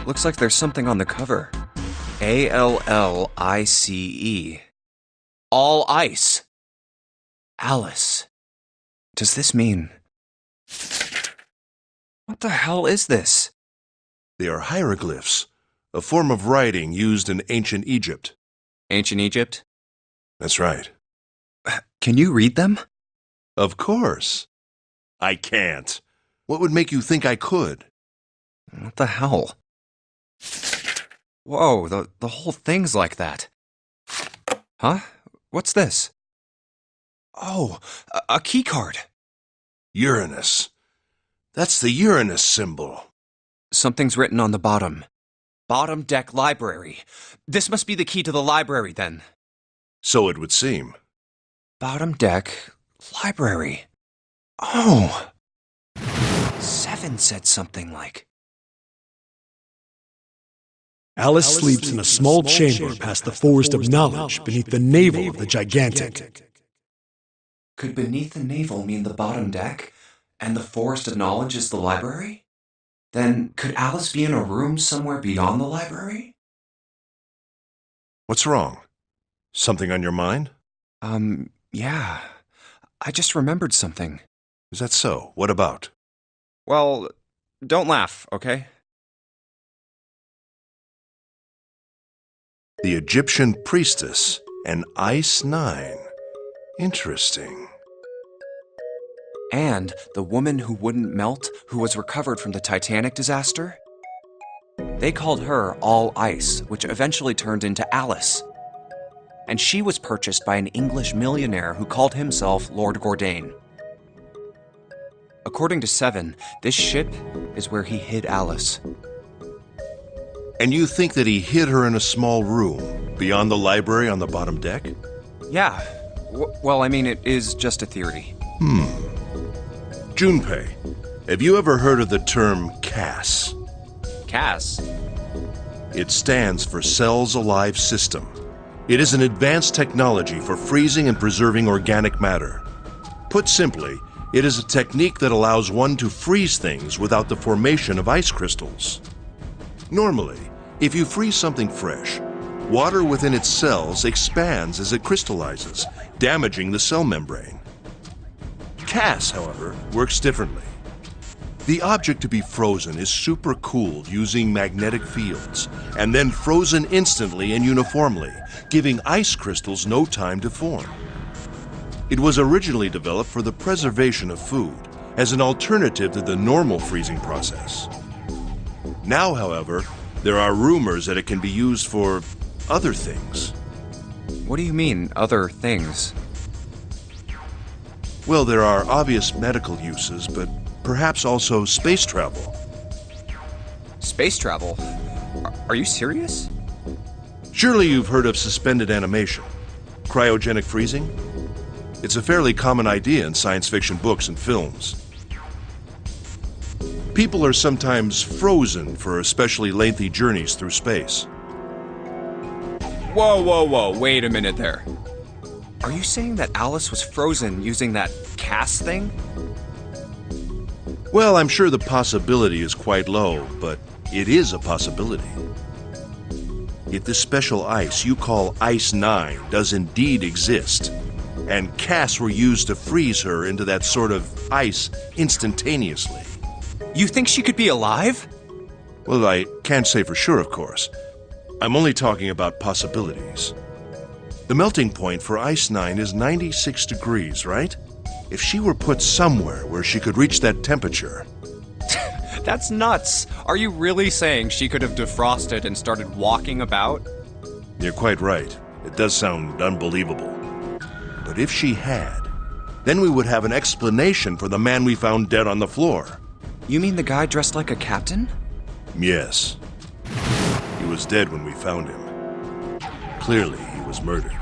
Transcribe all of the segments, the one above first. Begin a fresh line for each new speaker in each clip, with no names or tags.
Looks like there's something on the cover. ALLICE. All ice. Alice. Does this mean... What the hell is this?
They are hieroglyphs, a form of writing used in ancient Egypt.
Ancient Egypt?
That's right.
Can you read them?
Of course. I can't. What would make you think I could?
What the hell? Whoa, the whole thing's like that. Huh? What's this? Oh, a key card.
Uranus. That's the Uranus symbol.
Something's written on the bottom. Bottom deck library. This must be the key to the library, then.
So it would seem.
Bottom deck library. Oh. 7 said something like...
Alice sleeps in a small chamber past the forest of knowledge beneath the navel of the gigantic.
Could beneath the navel mean the bottom deck, and the forest of knowledge is the library? Then could Alice be in a room somewhere beyond the library?
What's wrong? Something on your mind?
Yeah. I just remembered something.
Is that so? What about?
Well, don't laugh, okay?
The Egyptian priestess, an Ice 9. Interesting.
And the woman who wouldn't melt, who was recovered from the Titanic disaster? They called her All Ice, which eventually turned into Alice. And she was purchased by an English millionaire who called himself Lord Gordain. According to 7, this ship is where he hid Alice.
And you think that he hid her in a small room, beyond the library on the bottom deck?
Yeah. Well, I mean, it is just a theory.
Junpei, have you ever heard of the term CAS?
Cass?
It stands for Cells Alive System. It is an advanced technology for freezing and preserving organic matter. Put simply, it is a technique that allows one to freeze things without the formation of ice crystals. Normally, if you freeze something fresh, water within its cells expands as it crystallizes, damaging the cell membrane. CAS, however, works differently. The object to be frozen is supercooled using magnetic fields, and then frozen instantly and uniformly, giving ice crystals no time to form. It was originally developed for the preservation of food, as an alternative to the normal freezing process. Now, however, there are rumors that it can be used for other things.
What do you mean, other things?
Well, there are obvious medical uses, but perhaps also space travel.
Space travel? Are you serious?
Surely you've heard of suspended animation, cryogenic freezing? It's a fairly common idea in science fiction books and films. People are sometimes frozen for especially lengthy journeys through space.
Whoa, wait a minute there. Are you saying that Alice was frozen using that CAS thing?
Well, I'm sure the possibility is quite low, but it is a possibility. If this special ice you call Ice 9 does indeed exist, and CAS were used to freeze her into that sort of ice instantaneously.
You think she could be alive?
Well, I can't say for sure, of course. I'm only talking about possibilities. The melting point for Ice 9 is 96 degrees, right? If she were put somewhere where she could reach that temperature...
That's nuts! Are you really saying she could have defrosted and started walking about?
You're quite right. It does sound unbelievable. But if she had, then we would have an explanation for the man we found dead on the floor.
You mean the guy dressed like a captain?
Yes. He was dead when we found him. Clearly, he was murdered.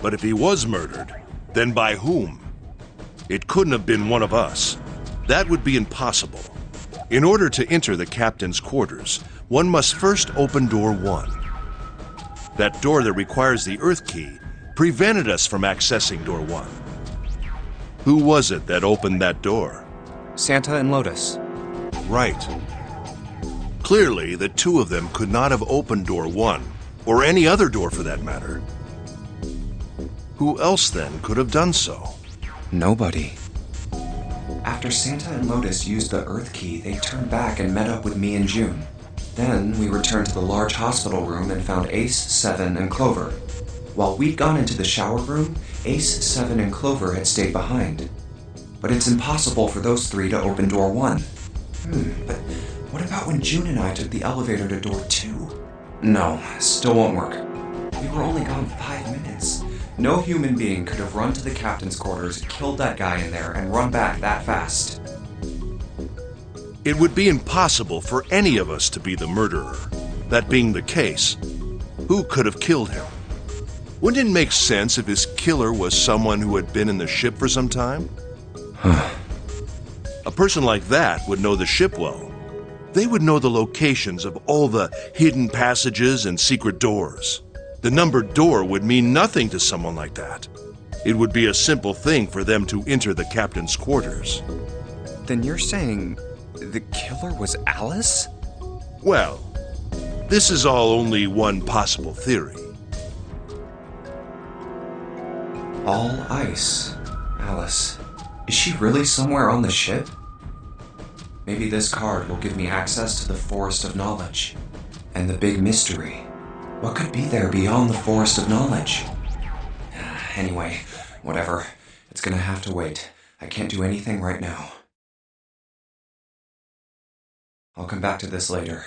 But if he was murdered, then by whom? It couldn't have been one of us. That would be impossible. In order to enter the captain's quarters, one must first open door 1. That door that requires the Earth key prevented us from accessing door 1. Who was it that opened that door?
Santa and Lotus.
Right. Clearly, the two of them could not have opened door 1, or any other door for that matter. Who else then could have done so?
Nobody. After Santa and Lotus used the Earth key, they turned back and met up with me and June. Then we returned to the large hospital room and found Ace, Seven, and Clover. While we'd gone into the shower room, Ace, Seven, and Clover had stayed behind. But it's impossible for those three to open door 1. But what about when June and I took the elevator to door 2? No, still won't work. We were only gone 5 minutes. No human being could have run to the captain's quarters, killed that guy in there, and run back that fast.
It would be impossible for any of us to be the murderer. That being the case, who could have killed him? Wouldn't it make sense if his killer was someone who had been in the ship for some time? A person like that would know the ship well. They would know the locations of all the hidden passages and secret doors. The numbered door would mean nothing to someone like that. It would be a simple thing for them to enter the captain's quarters.
Then you're saying the killer was Alice?
Well, this is all only one possible theory.
All ice. Alice. Is she really somewhere on the ship? Maybe this card will give me access to the Forest of Knowledge. And the big mystery. What could be there beyond the Forest of Knowledge? Anyway, whatever. It's gonna have to wait. I can't do anything right now. I'll come back to this later.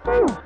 Woo!